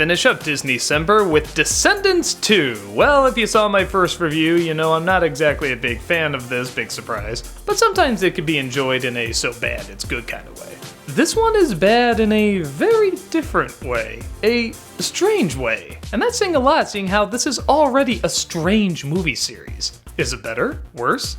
finish up Disneycember with Descendants 2. Well, if you saw my first review, you know I'm not exactly a big fan of this, big surprise, but sometimes it can be enjoyed in a so bad it's good kind of way. This one is bad in a very different way, a strange way, and that's saying a lot seeing how this is already a strange movie series. Is it better? Worse?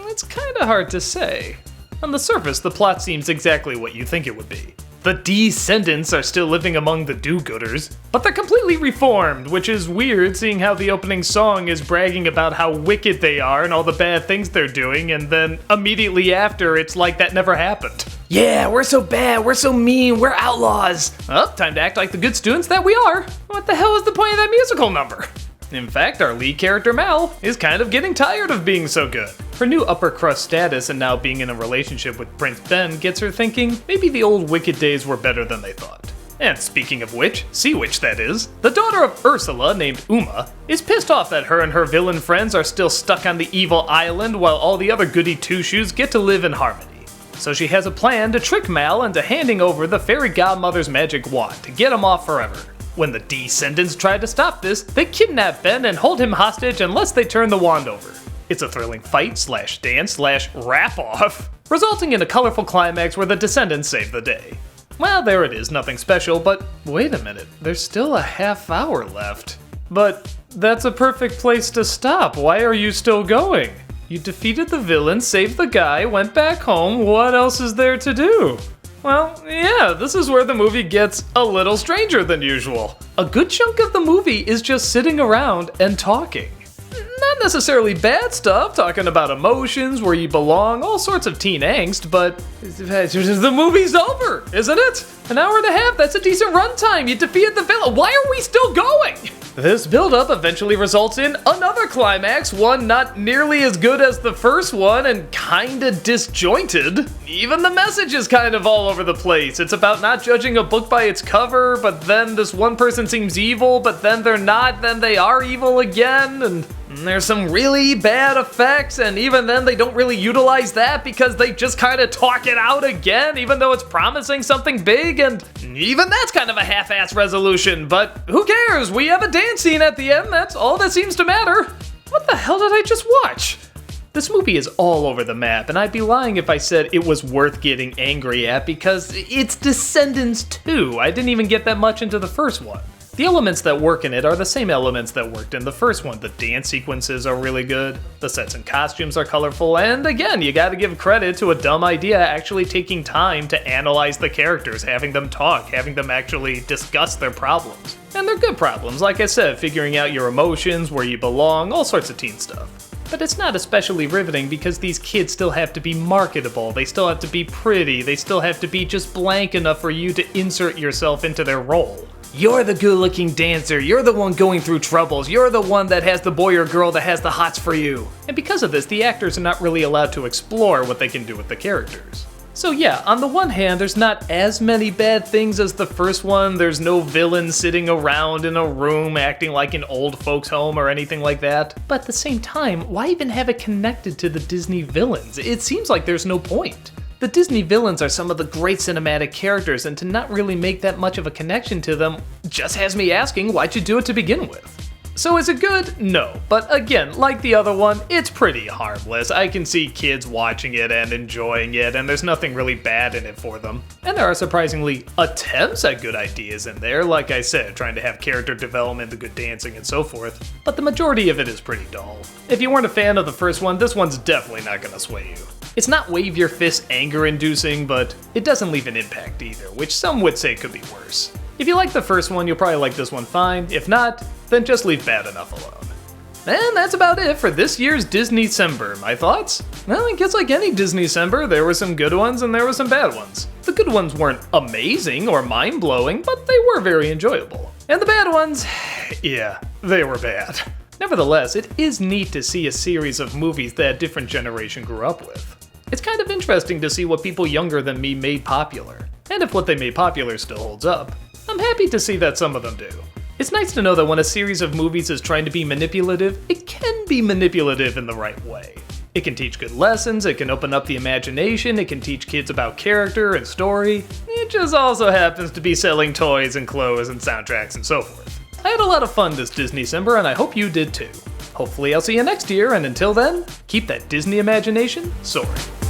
It's kinda hard to say. On the surface, the plot seems exactly what you think it would be. The Descendants are still living among the do-gooders, but they're completely reformed, which is weird seeing how the opening song is bragging about how wicked they are and all the bad things they're doing, and then immediately after it's like that never happened. Yeah, we're so bad, we're so mean, we're outlaws. Well, time to act like the good students that we are. What the hell is the point of that musical number? In fact, our lead character Mal is kind of getting tired of being so good. Her new upper crust status and now being in a relationship with Prince Ben gets her thinking maybe the old wicked days were better than they thought. And speaking of which, Sea Witch that is, the daughter of Ursula named Uma is pissed off that her and her villain friends are still stuck on the evil island while all the other goody two-shoes get to live in harmony. So she has a plan to trick Mal into handing over the fairy godmother's magic wand to get him off forever. When the Descendants try to stop this, they kidnap Ben and hold him hostage unless they turn the wand over. It's a thrilling fight/dance/rap-off, resulting in a colorful climax where the Descendants save the day. Well, there it is, nothing special, but wait a minute, there's still a half hour left. But that's a perfect place to stop, why are you still going? You defeated the villain, saved the guy, went back home, what else is there to do? Well, yeah, this is where the movie gets a little stranger than usual. A good chunk of the movie is just sitting around and talking. Not necessarily bad stuff, talking about emotions, where you belong, all sorts of teen angst, but the movie's over, isn't it? An hour and a half, that's a decent runtime, you defeated the villain, why are we still going? This build-up eventually results in another climax, one not nearly as good as the first one and kinda disjointed. Even the message is kind of all over the place. It's about not judging a book by its cover, but then this one person seems evil, but then they're not, then they are evil again, and there's some really bad effects, and even then they don't really utilize that because they just kind of talk it out again, even though it's promising something big, and even that's kind of a half-ass resolution, but who cares? We have a dance scene at the end, that's all that seems to matter. What the hell did I just watch? This movie is all over the map, and I'd be lying if I said it was worth getting angry at because it's Descendants 2. I didn't even get that much into the first one. The elements that work in it are the same elements that worked in the first one. The dance sequences are really good, the sets and costumes are colorful, and again, you gotta give credit to a dumb idea actually taking time to analyze the characters, having them talk, having them actually discuss their problems. And they're good problems, like I said, figuring out your emotions, where you belong, all sorts of teen stuff. But it's not especially riveting because these kids still have to be marketable, they still have to be pretty, they still have to be just blank enough for you to insert yourself into their role. You're the good-looking dancer, you're the one going through troubles, you're the one that has the boy or girl that has the hots for you. And because of this, the actors are not really allowed to explore what they can do with the characters. So yeah, on the one hand, there's not as many bad things as the first one, there's no villain sitting around in a room acting like an old folks home or anything like that. But at the same time, why even have it connected to the Disney villains? It seems like there's no point. The Disney villains are some of the great cinematic characters, and to not really make that much of a connection to them just has me asking why'd you do it to begin with? So is it good? No, but again, like the other one, it's pretty harmless. I can see kids watching it and enjoying it, and there's nothing really bad in it for them. And there are surprisingly attempts at good ideas in there, like I said, trying to have character development, the good dancing, and so forth, but the majority of it is pretty dull. If you weren't a fan of the first one, this one's definitely not gonna sway you. It's not wave your fist anger-inducing, but it doesn't leave an impact either, which some would say could be worse. If you like the first one, you'll probably like this one fine. If not, then just leave bad enough alone. And that's about it for this year's Disneycember. My thoughts? Well, I guess like any Disneycember, there were some good ones and there were some bad ones. The good ones weren't amazing or mind-blowing, but they were very enjoyable. And the bad ones, yeah, they were bad. Nevertheless, it is neat to see a series of movies that a different generation grew up with. It's kind of interesting to see what people younger than me made popular, and if what they made popular still holds up. I'm happy to see that some of them do. It's nice to know that when a series of movies is trying to be manipulative, it can be manipulative in the right way. It can teach good lessons, it can open up the imagination, it can teach kids about character and story. It just also happens to be selling toys and clothes and soundtracks and so forth. I had a lot of fun this Disneycember, and I hope you did too. Hopefully I'll see you next year, and until then, keep that Disney imagination soaring.